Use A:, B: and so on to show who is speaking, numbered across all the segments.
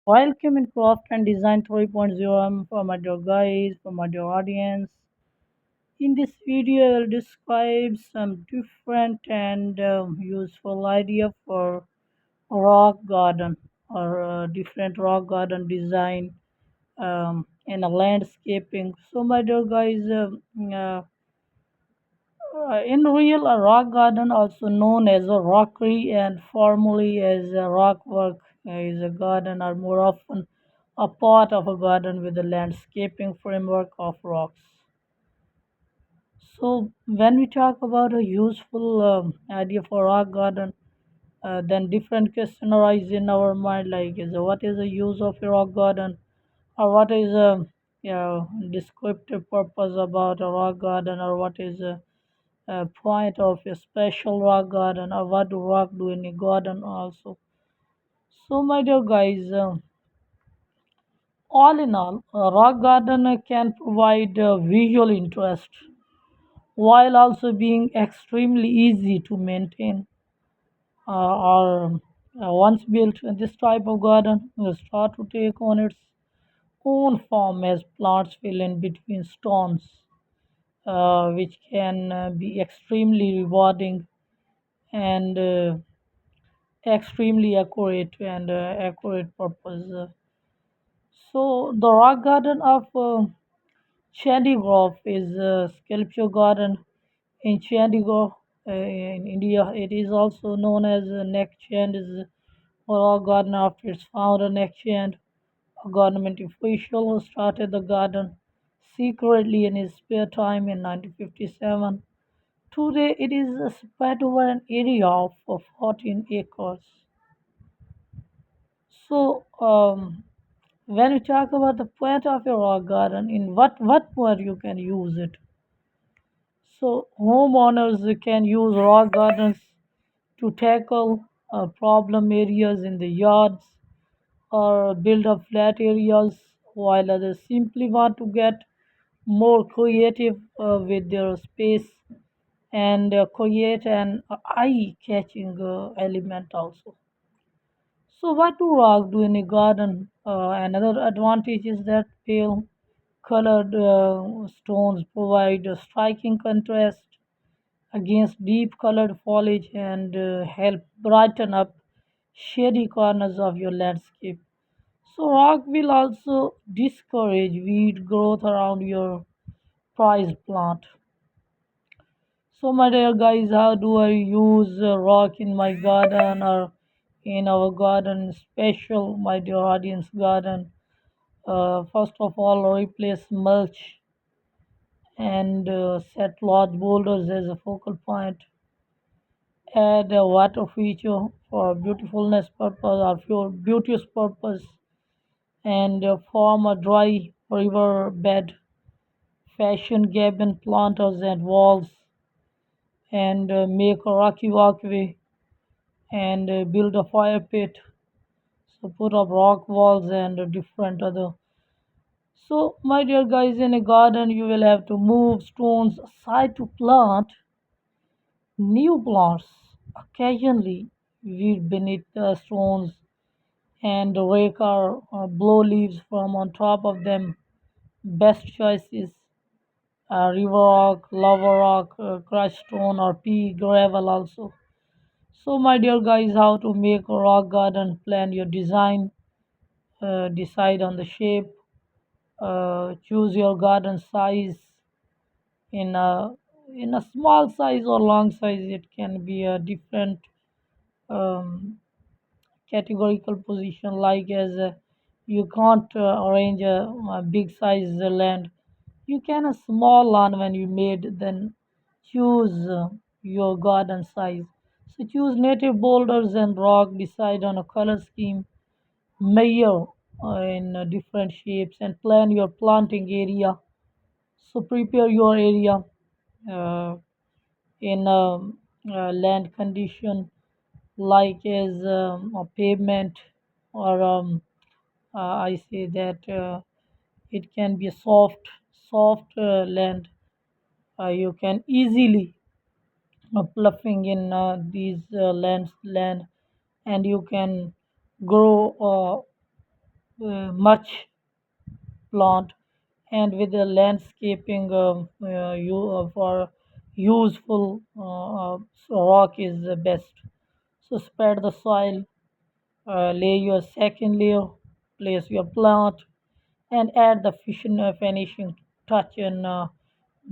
A: Welcome in Craft and Design 3.0. I'm for my dear guys, for my dear audience. In this video, I'll describe some different and useful idea for rock garden or different rock garden design in a landscaping. So, my dear guys, in real, a rock garden, also known as a rockery and formally as a rock work, is a garden or more often a part of a garden with a landscaping framework of rocks. So, when we talk about a useful idea for rock garden, then different questions arise in our mind like is what is the use of a rock garden or what is a descriptive purpose about a rock garden or what is a point of a special rock garden or what do rock do in a garden also. So my dear guys, all in all, a rock garden can provide visual interest while also being extremely easy to maintain. Or once built, this type of garden will start to take on its own form as plants fill in between stones, which can be extremely rewarding and extremely accurate and accurate purpose. So the rock garden of Chandigarh is a sculpture garden in Chandigarh in India. It is also known as Neck Chand is a rock garden after its founder Neck Chand, a government official who started the garden secretly in his spare time in 1957. Today it is spread over an area of 14 acres. So, when you talk about the point of your rock garden, in what more you can use it? So, homeowners can use rock gardens to tackle problem areas in the yards or build up flat areas, while others simply want to get more creative with their space and create an eye-catching element also. So what do rock do in a garden? Another advantage is that pale colored stones provide a striking contrast against deep colored foliage and help brighten up shady corners of your landscape. So rock will also discourage weed growth around your prized plant. So my dear guys, how do I use rock in my garden or in our garden special, my dear audience garden? First of all, replace mulch and set large boulders as a focal point. Add a water feature for beautifulness purpose or for beauteous purpose and form a dry river bed. Fashion cabin planters and walls and make a rocky walkway and build a fire pit. So put up rock walls and different other. So my dear guys, in a garden you will have to move stones aside to plant new plants. Occasionally weed beneath the stones and rake or blow leaves from on top of them. Best choices river rock, lava rock, crushed stone, or pea gravel also. So, my dear guys, how to make a rock garden? Plan your design, decide on the shape, choose your garden size in a small size or long size. It can be a different um, categorical position like as you can't arrange a big size land, you can a small land when you made, then choose your garden size. So choose native boulders and rock, decide on a color scheme, measure in different shapes and plan your planting area. So prepare your area uh, in land condition like as a pavement or I say that it can be a soft land. You can easily ploughing in these land, and you can grow. much plant, and with the landscaping for useful rock is the best. So spread the soil, lay your second layer, place your plant, and add the finishing touch and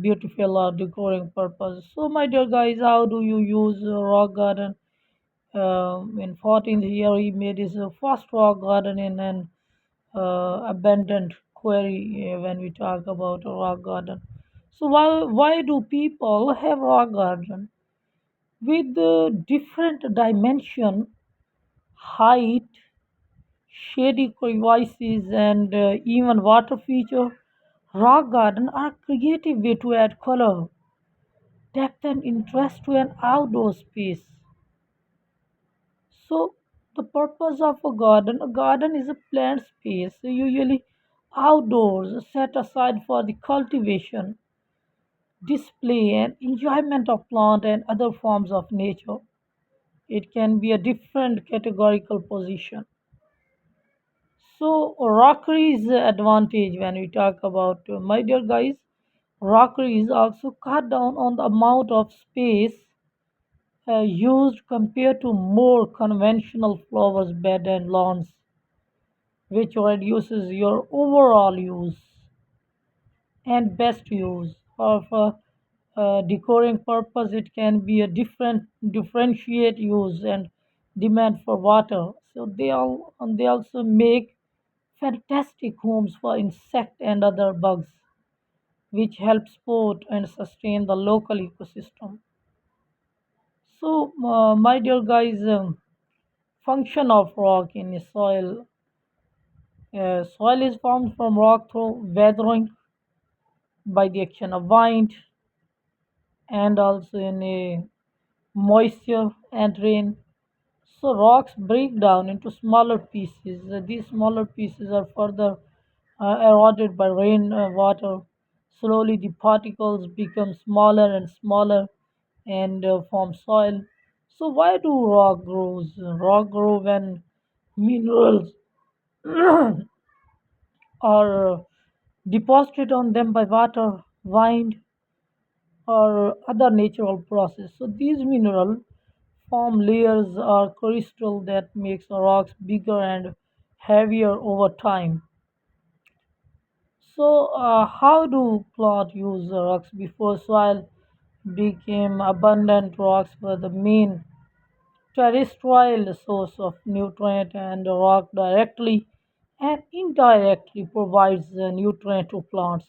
A: beautiful decorating purpose. So, my dear guys, how do you use rock garden? In 14th year, he made his first rock garden in an abandoned quarry when we talk about a rock garden. So, why do people have rock garden with different dimension, height, shady crevices, and even water feature? Rock garden are creative way to add color, depth, and interest to an outdoor space. So, the purpose of a garden is a plant space, usually outdoors, set aside for the cultivation, display, and enjoyment of plant and other forms of nature. It can be a different categorical position. So, rockery is the advantage when we talk about, my dear guys, rockery is also cut down on the amount of space used compared to more conventional flowers bed and lawns, which reduces your overall use and best use of decoring purpose. It can be a differentiate use and demand for water. So they also make fantastic homes for insect and other bugs, which help support and sustain the local ecosystem. So, my dear guys, function of rock in the soil. Soil is formed from rock through weathering by the action of wind and also in a moisture and rain. So rocks break down into smaller pieces. These smaller pieces are further eroded by rain water. Slowly, the particles become smaller and smaller and form soil. So why do rock grows? Rock grow when minerals are deposited on them by water, wind, or other natural process. So these mineral form layers or crystal that makes the rocks bigger and heavier over time. So how do plant use the rocks before soil became abundant? Rocks were the main terrestrial source of nutrient, and the rock directly and indirectly provides the nutrient to plants.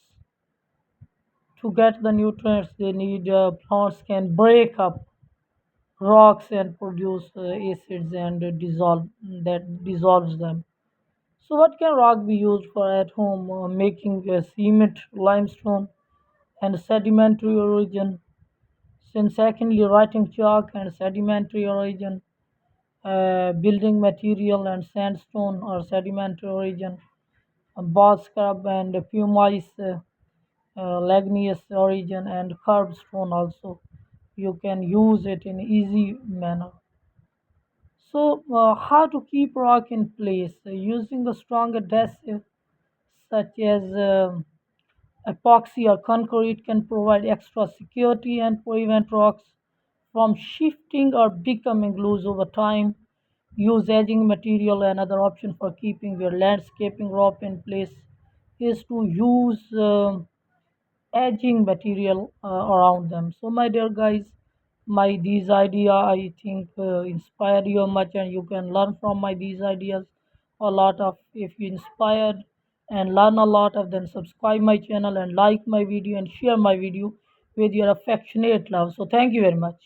A: To get the nutrients they need, plants can break up rocks and produce acids and dissolves them. So, what can rock be used for at home? Making cement, limestone, and sedimentary erosion. Then, secondly, writing chalk and sedimentary erosion, building material and sandstone or sedimentary erosion, bath scrub and pumice, ligneous origin, and curved stone also. You can use it in easy manner. So, how to keep rock in place? Using a strong adhesive such as epoxy or concrete can provide extra security and prevent rocks from shifting or becoming loose over time. Use edging material. Another option for keeping your landscaping rock in place is to use edging material around them. So, my dear guys, my these idea I think inspired you much, and you can learn from my these ideas a lot of. If you inspired and learn a lot of, then subscribe my channel and like my video and share my video with your affectionate love. So, thank you very much.